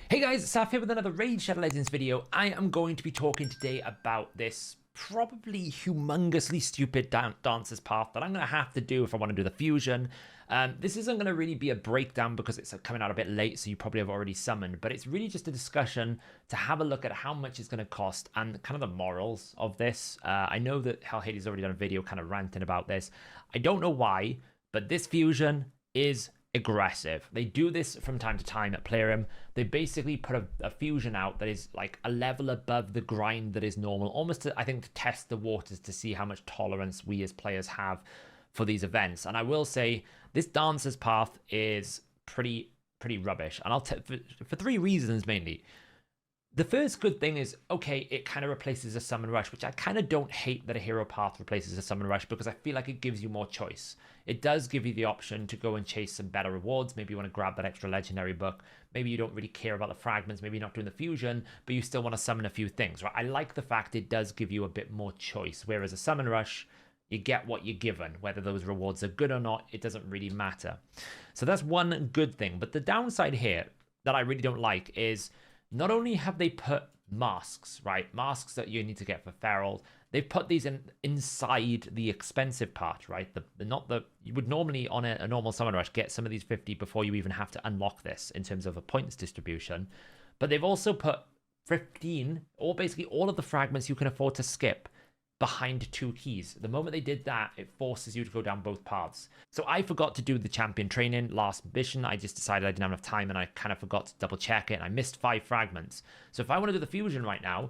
Hey guys, Saf here with another Raid Shadow Legends video. I am going to be talking today about this probably humongously stupid dancer's path that I'm going to have to do if I want to do the fusion. This isn't going to really be a breakdown because it's coming out a bit late, so you probably have already summoned, but it's really just a discussion to have a look at how much it's going to cost and kind of the morals of this. I know that Hell Hades already done a video kind of ranting about this. I don't know why, but this fusion is aggressive. They do this from time to time at Plarium. They basically put a fusion out that is like a level above the grind that is normal, almost to, I think, to test the waters to see how much tolerance we as players have for these events. And I will say this dancer's path is pretty rubbish, and I'll for three reasons mainly. The first good thing is, okay, it kind of replaces a summon rush, which I kind of don't hate that a hero path replaces a summon rush because I feel like it gives you more choice. It does give you the option to go and chase some better rewards. Maybe you want to grab that extra legendary book. Maybe you don't really care about the fragments. Maybe you're not doing the fusion, but you still want to summon a few things, right? I like the fact it does give you a bit more choice, whereas a summon rush, you get what you're given. Whether those rewards are good or not, it doesn't really matter. So that's one good thing. But the downside here that I really don't like is not only have they put masks, right? Masks that you need to get for Feral. They've put these inside the expensive part, right? You would normally on a normal summon rush get some of these 50 before you even have to unlock this in terms of a points distribution. But they've also put 15, or basically all of the fragments you can afford to skip behind 2 keys. The moment they did that, it forces you to go down both paths. So I forgot to do the champion training last mission. I just decided I didn't have enough time and I kind of forgot to double check it and I missed 5 fragments. So if I want to do the fusion right now,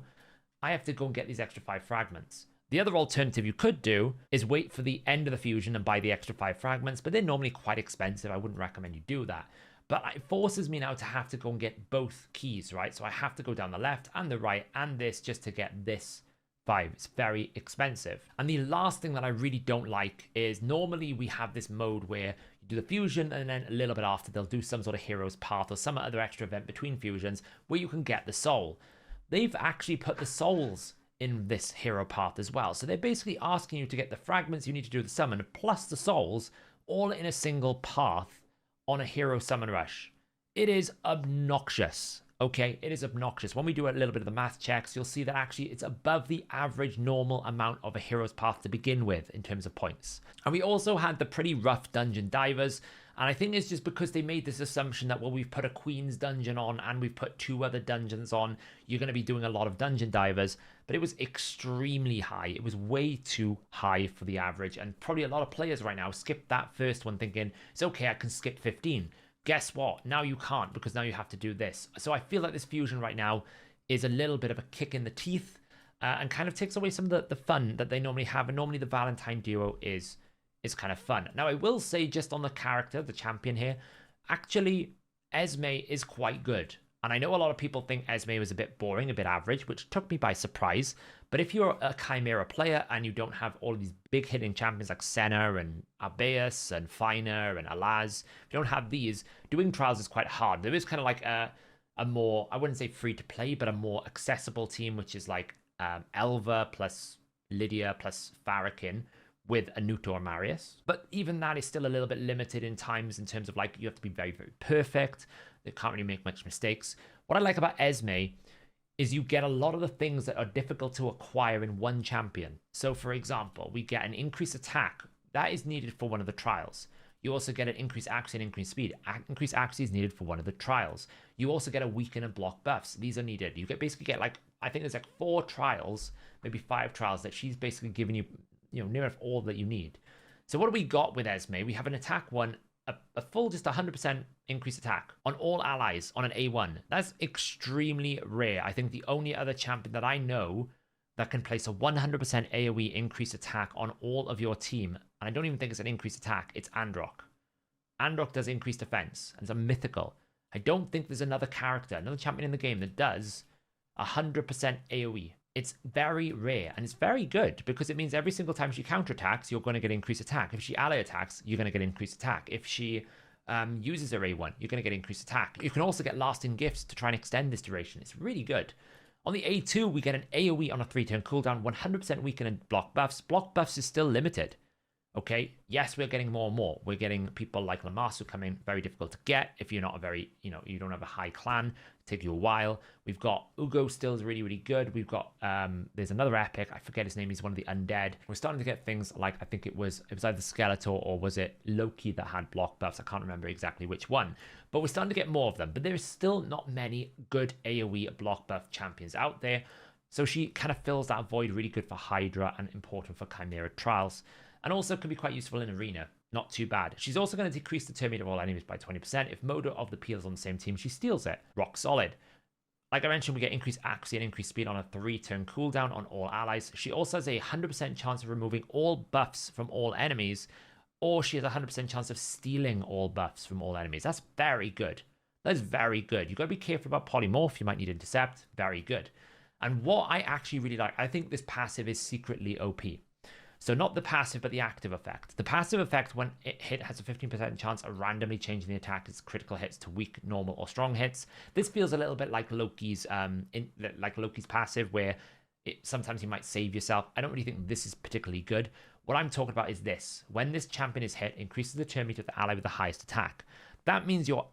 I have to go and get these extra 5 fragments. The other alternative you could do is wait for the end of the fusion and buy the extra 5 fragments, but they're normally quite expensive. I wouldn't recommend you do that. But it forces me now to have to go and get both keys, right? So I have to go down the left and the right and this just to get this 5. It's very expensive. And the last thing that I really don't like is normally we have this mode where you do the fusion and then a little bit after they'll do some sort of hero's path or some other extra event between fusions where you can get the soul. They've actually put the souls in this hero path as well. So they're basically asking you to get the fragments you need to do the summon plus the souls all in a single path on a hero summon rush. It is obnoxious. Okay, it is obnoxious. When we do a little bit of the math checks, you'll see that actually it's above the average normal amount of a hero's path to begin with in terms of points. And we also had the pretty rough dungeon divers. And I think it's just because they made this assumption that, well, we've put a Queen's dungeon on and we've put 2 other dungeons on, you're going to be doing a lot of dungeon divers. But it was extremely high. It was way too high for the average. And probably a lot of players right now skipped that first one thinking, it's okay, I can skip 15. Guess what? Now you can't because now you have to do this. So I feel like this fusion right now is a little bit of a kick in the teeth and kind of takes away some of the fun that they normally have. And normally the Valentine duo is kind of fun. Now I will say just on the character, the champion here, actually Esme is quite good. And I know a lot of people think Esme was a bit boring, a bit average, which took me by surprise. But if you're a Chimera player and you don't have all of these big hitting champions like Senna and Arbaeus and Fina and Alaz, if you don't have these, doing trials is quite hard. There is kind of like a more, I wouldn't say free to play, but a more accessible team, which is like Elva plus Lydia plus Farrakhan with Anuto or Marius. But even that is still a little bit limited in times in terms of like you have to be very, very perfect. They can't really make much mistakes. What I like about Esme is you get a lot of the things that are difficult to acquire in one champion. So for example, we get an increased attack. That is needed for one of the trials. You also get an increased accuracy and increased speed. Increased accuracy is needed for one of the trials. You also get a weaken and block buffs. These are needed. You basically get like, I think there's like 4 trials, maybe 5 trials that she's basically giving you, near enough all that you need. So what do we got with Esme? We have an attack one, a full just 100% increased attack on all allies on an A1. That's extremely rare. I think the only other champion that I know that can place a 100% AoE increased attack on all of your team, and I don't even think it's an increased attack, it's Androck. Androck does increased defense, and it's a mythical. I don't think there's another character, another champion in the game that does 100% AoE. It's very rare, and it's very good because it means every single time she counterattacks, you're going to get increased attack. If she ally attacks, you're going to get increased attack. If she uses her A1, you're going to get increased attack. You can also get lasting gifts to try and extend this duration. It's really good. On the A2, we get an AoE on a 3-turn cooldown, 100% weaken and block buffs. Block buffs is still limited. Okay, yes, we're getting more and more. We're getting people like Lamas who come in very difficult to get if you're not a very, you don't have a high clan. take you a while. We've got Ugo still is really, really good. We've got, there's another epic. I forget his name. He's one of the undead. We're starting to get things like, I think it was either Skeletor or was it Loki that had block buffs? I can't remember exactly which one. But we're starting to get more of them. But there's still not many good AoE block buff champions out there. So she kind of fills that void, really good for Hydra and important for Chimera Trials. And also can be quite useful in Arena. Not too bad. She's also going to decrease the turn meter of all enemies by 20%. If Modo of the Peel is on the same team, she steals it. Rock solid. Like I mentioned, we get increased accuracy and increased speed on a 3-turn cooldown on all allies. She also has a 100% chance of removing all buffs from all enemies, or she has a 100% chance of stealing all buffs from all enemies. That's very good. That's very good. You've got to be careful about Polymorph. You might need Intercept. Very good. And what I actually really like, I think this passive is secretly OP. So not the passive, but the active effect. The passive effect, when it hit, has a 15% chance of randomly changing the attack's critical hits to weak, normal, or strong hits. This feels a little bit like Loki's passive, where sometimes you might save yourself. I don't really think this is particularly good. What I'm talking about is this. When this champion is hit, increases the turn meter of the ally with the highest attack. That means your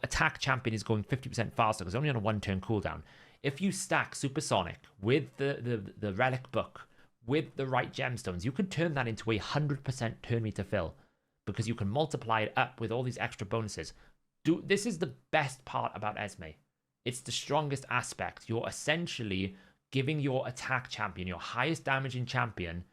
attack champion is going 50% faster because it's only on a 1-turn cooldown. If you stack Supersonic with the Relic Book, with the right gemstones, you can turn that into a 100% turn meter fill because you can multiply it up with all these extra bonuses. This is the best part about Esme. It's the strongest aspect. You're essentially giving your attack champion, your highest damaging champion,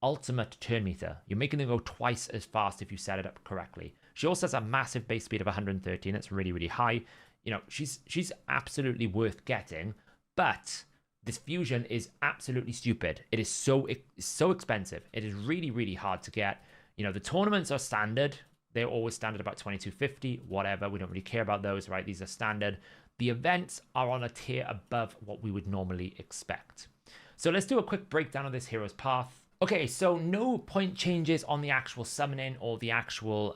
ultimate turn meter. You're making them go twice as fast if you set it up correctly. She also has a massive base speed of 113. It's really, really high. You know, she's absolutely worth getting, but this fusion is absolutely stupid. It is so expensive. It is really, really hard to get. You know, the tournaments are standard. They're always standard about 2250, whatever. We don't really care about those, right? These are standard. The events are on a tier above what we would normally expect. So let's do a quick breakdown of this hero's path. Okay, so no point changes on the actual summoning or the actual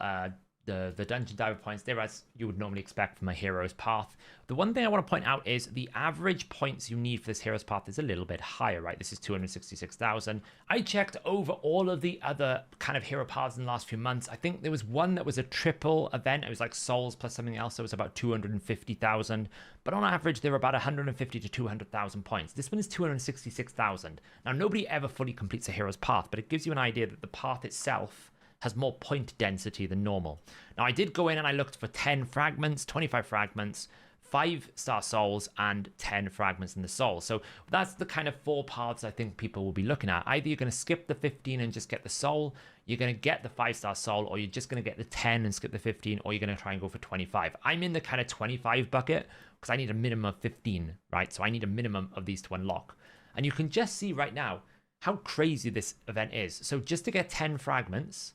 the dungeon diver points there as you would normally expect from a hero's path. The one thing I want to point out is the average points you need for this hero's path is a little bit higher, right? This is 266,000. I checked over all of the other kind of hero paths in the last few months. I think there was one that was a triple event. It was like souls plus something else. That was about 250,000. But on average, they're about 150 to 200,000 points. This one is 266,000. Now, nobody ever fully completes a hero's path, but it gives you an idea that the path itself has more point density than normal. Now, I did go in and I looked for 10 fragments, 25 fragments, 5-star souls, and 10 fragments in the soul. So that's the kind of 4 paths I think people will be looking at. Either you're going to skip the 15 and just get the soul, you're going to get the 5-star soul, or you're just going to get the 10 and skip the 15, or you're going to try and go for 25. I'm in the kind of 25 bucket because I need a minimum of 15, right? So I need a minimum of these to unlock. And you can just see right now how crazy this event is. So just to get 10 fragments,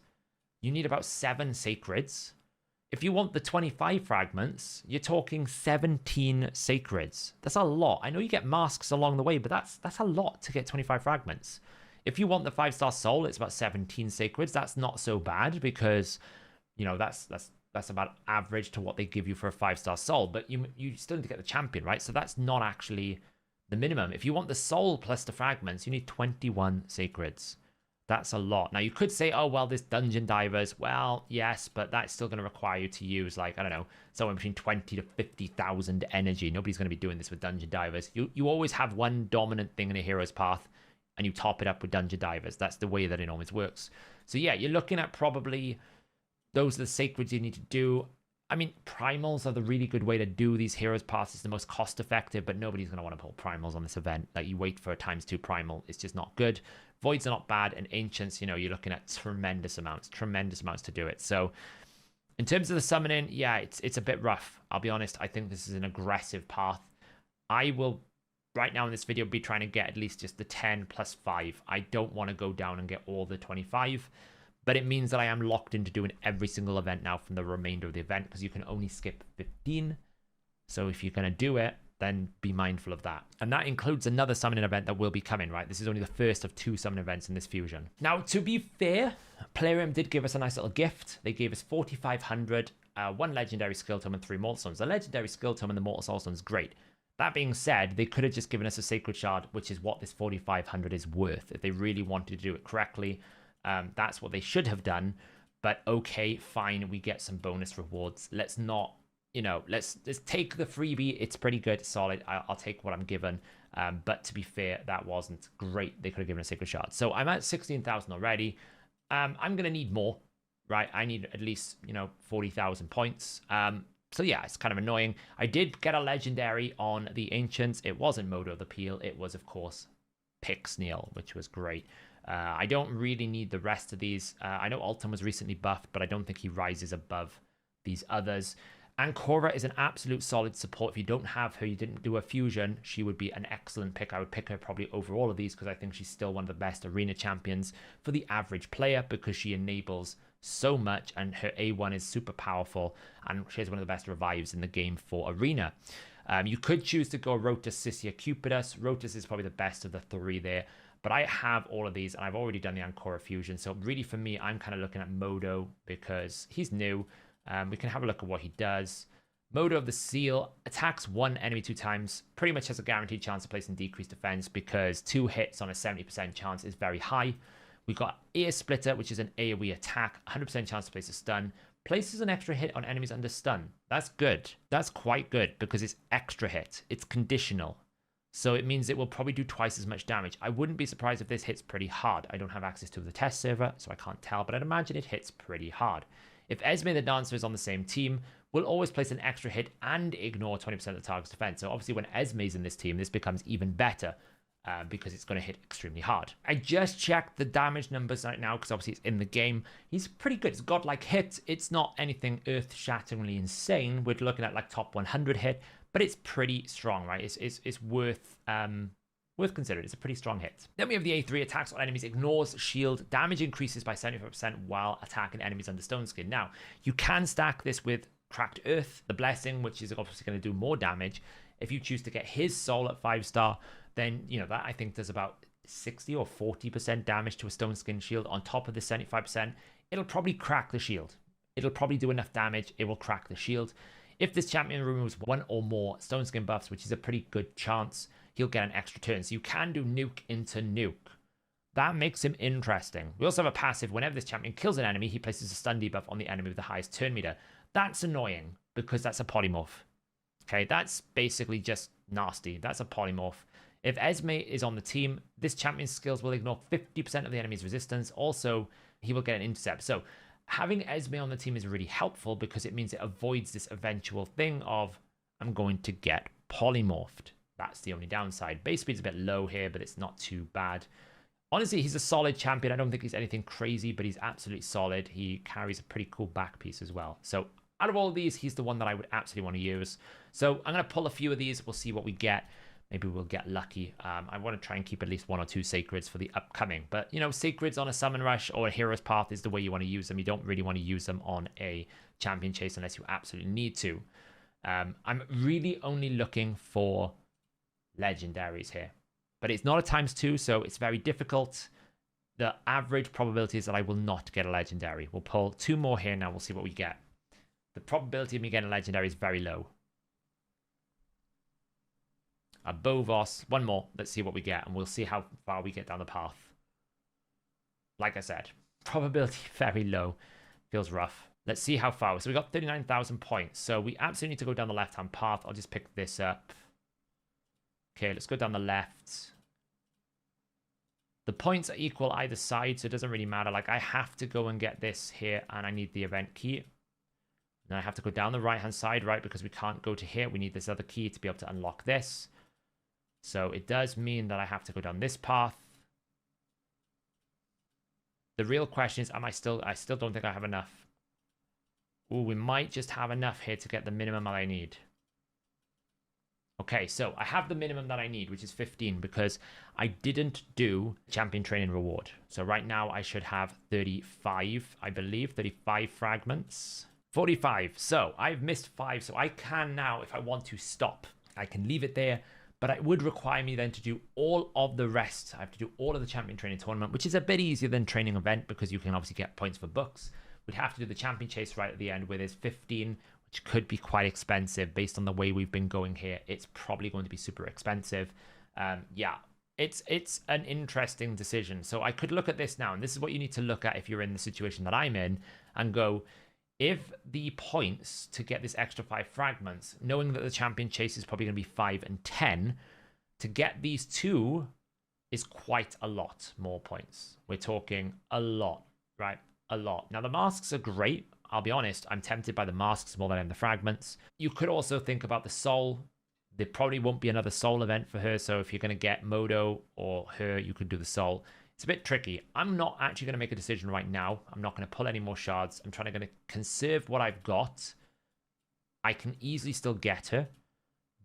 you need about 7 sacreds. If you want the 25 fragments, you're talking 17 sacreds. That's a lot. I know you get masks along the way, but that's a lot to get 25 fragments. If you want the 5-star soul, it's about 17 sacreds. That's not so bad because, you know, that's about average to what they give you for a 5-star soul. But you still need to get the champion, right? So that's not actually the minimum. If you want the soul plus the fragments, you need 21 sacreds. That's a lot. Now, you could say, oh, well, this dungeon divers. Well, yes, but that's still going to require you to use, like, I don't know, somewhere between 20 to 50,000 energy. Nobody's going to be doing this with dungeon divers. You always have one dominant thing in a hero's path, and you top it up with dungeon divers. That's the way that it always works. So, yeah, you're looking at probably those are the sacreds you need to do. I mean, primals are the really good way to do these heroes paths. It's the most cost effective, but nobody's going to want to pull primals on this event. Like, you wait for a ×2 primal. It's just not good. Voids are not bad, and ancients, you know, you're looking at tremendous amounts to do it. So in terms of the summoning, yeah, it's a bit rough. I'll be honest. I think this is an aggressive path. I will, right now in this video, be trying to get at least just the 10 plus 5. I don't want to go down and get all the 25, but it means that I am locked into doing every single event now from the remainder of the event because you can only skip 15. So if you're going to do it, then be mindful of that. And that includes another summoning event that will be coming, right? This is only the first of 2 summon events in this fusion. Now, to be fair, Teleria did give us a nice little gift. They gave us 4,500, 1 legendary skill tome, and 3 mortal stones. The legendary skill tome and the mortal soul stone is great. That being said, they could have just given us a sacred shard, which is what this 4,500 is worth. If they really wanted to do it correctly, that's what they should have done. But okay, fine, we get some bonus rewards. Let's not you know, let's take the freebie. It's pretty good, solid. I'll take what I'm given. But to be fair, that wasn't great. They could have given a sacred shard. So I'm at 16,000 already. I'm going to need more, right? I need at least, you know, 40,000 points. So yeah, it's kind of annoying. I did get a legendary on the Ancients. It wasn't Modo the Peel. It was, of course, Pixneal, which was great. I don't really need the rest of these. I know Alton was recently buffed, but I don't think he rises above these others. Ancora is an absolute solid support. If you don't have her, you didn't do a fusion, she would be an excellent pick. I would pick her probably over all of these because I think she's still one of the best arena champions for the average player because she enables so much and her A1 is super powerful and she has one of the best revives in the game for arena. You could choose to go Rotus, Sisia, Cupidus. Rotus is probably the best of the three there, but I have all of these and I've already done the Ancora fusion. So really for me, I'm kind of looking at Modo because he's new. We can have a look at what he does. Modo of the Seal attacks one enemy 2 times, pretty much has a guaranteed chance of placing decreased defense because 2 hits on a 70% chance is very high. We've got Ear Splitter, which is an AoE attack, 100% chance to place a stun. Places an extra hit on enemies under stun. That's good. That's quite good because it's extra hit. It's conditional. So it means it will probably do twice as much damage. I wouldn't be surprised if this hits pretty hard. I don't have access to the test server, so I can't tell, but I'd imagine it hits pretty hard. If Esme the Dancer is on the same team, we'll always place an extra hit and ignore 20% of the target's defense. So obviously when Esme's in this team, this becomes even better. Because it's going to hit extremely hard. I just checked the damage numbers right now because obviously it's in the game. He's pretty good. It's godlike hit. It's not anything earth-shatteringly insane. We're looking at like top 100 hit, but it's pretty strong, right? It's worth considering. It's a pretty strong hit. Then we have the A3 attacks on enemies, ignores shield, damage increases by 75% while attacking enemies under Stone Skin. Now, you can stack this with Cracked Earth, the Blessing, which is obviously going to do more damage. If you choose to get his soul at 5-star, then, you know, that I think does about 60 or 40% damage to a Stone Skin shield on top of the 75%. It'll probably crack the shield. It'll probably do enough damage. It will crack the shield. If this champion removes 1 or more Stone Skin buffs, which is a pretty good chance, he'll get an extra turn. So you can do nuke into nuke. That makes him interesting. We also have a passive. Whenever this champion kills an enemy, he places a stun debuff on the enemy with the highest turn meter. That's annoying because that's a polymorph. Okay, that's basically just nasty. That's a polymorph. If Esme is on the team, this champion's skills will ignore 50% of the enemy's resistance. Also, he will get an intercept. So having Esme on the team is really helpful because it means it avoids this eventual thing of, I'm going to get polymorphed. That's the only downside. Base speed's a bit low here, but it's not too bad. Honestly, he's a solid champion. I don't think he's anything crazy, but he's absolutely solid. He carries a pretty cool back piece as well. So out of all of these, he's the one that I would absolutely want to use. So I'm going to pull a few of these. We'll see what we get. Maybe we'll get lucky. I want to try and keep at least 1 or 2 sacreds for the upcoming. But, you know, sacreds on a summon rush or a hero's path is the way you want to use them. You don't really want to use them on a champion chase unless you absolutely need to. I'm really only looking for legendaries here. But it's not a ×2, so it's very difficult. The average probability is that I will not get a legendary. We'll pull 2 more here now. We'll see what we get. The probability of me getting a legendary is very low. A Bovos, 1 more. Let's see what we get, and we'll see how far we get down the path. Like I said, probability very low. Feels rough. Let's see how far. So we got 39,000 points. So we absolutely need to go down the left-hand path. I'll just pick this up. Okay, let's go down the left. The points are equal either side, so it doesn't really matter. Like, I have to go and get this here, and I need the event key. Then I have to go down the right-hand side, right, because we can't go to here. We need this other key to be able to unlock this. So it does mean that I have to go down this path. The real question is, I still don't think I have enough. Ooh, we might just have enough here to get the minimum that I need. Okay, so I have the minimum that I need, which is 15, because I didn't do champion training reward. So right now I should have 35, I believe, 35 fragments. 45. So I've missed 5, so I can now, if I want to, stop. I can leave it there. But it would require me then to do all of the rest. I have to do all of the champion training tournament, which is a bit easier than training event because you can obviously get points for books. We'd have to do the champion chase right at the end where there's 15, which could be quite expensive based on the way we've been going here. It's probably going to be super expensive. Yeah, it's an interesting decision. So I could look at this now, and this is what you need to look at if you're in the situation that I'm in and go, if the points to get this extra 5 fragments, knowing that the champion chase is probably going to be 5 and 10, to get these 2 is quite a lot more points. We're talking a lot, right? A lot. Now, the masks are great. I'll be honest, I'm tempted by the masks more than I am the fragments. You could also think about the soul. There probably won't be another soul event for her, so if you're going to get Modo or her, you could do the soul. It's a bit tricky. I'm not actually going to make a decision right now. I'm not going to pull any more shards. I'm trying to conserve what I've got. I can easily still get her,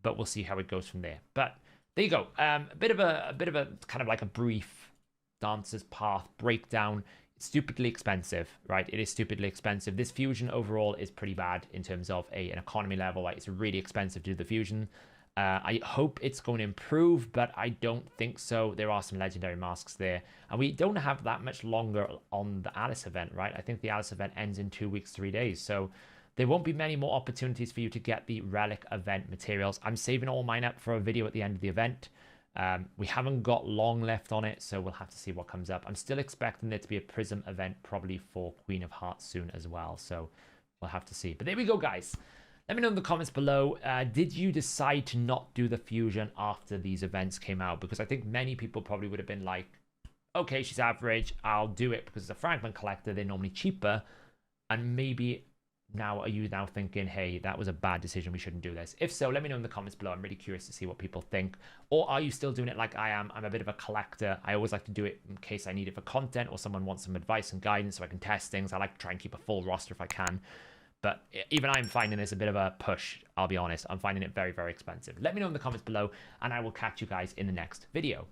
but we'll see how it goes from there. But there you go. A bit of a kind of like a brief Dancer's Path breakdown. It's stupidly expensive, right? It is stupidly expensive. This fusion overall is pretty bad in terms of an economy level. Like, it's really expensive to do the fusion. I hope it's going to improve, but I don't think so. There are some legendary masks there, and we don't have that much longer on the Alice event, right? I think the Alice event ends in 2 weeks, 3 days, so there won't be many more opportunities for you to get the relic event materials. I'm saving all mine up for a video at the end of the event. We haven't got long left on it, so we'll have to see what comes up. I'm still expecting there to be a Prism event probably for Queen of Hearts soon as well, so we'll have to see. But there we go, guys. Let me know in the comments below, did you decide to not do the fusion after these events came out? Because I think many people probably would have been like, okay, she's average, I'll do it because it's a fragment collector, they're normally cheaper. And maybe now, are you now thinking, hey, that was a bad decision, we shouldn't do this? If so, let me know in the comments below. I'm really curious to see what people think. Or are you still doing it like I am? I'm a bit of a collector. I always like to do it in case I need it for content or someone wants some advice and guidance so I can test things. I like to try and keep a full roster if I can. But even I'm finding this a bit of a push, I'll be honest. I'm finding it very, very expensive. Let me know in the comments below, and I will catch you guys in the next video.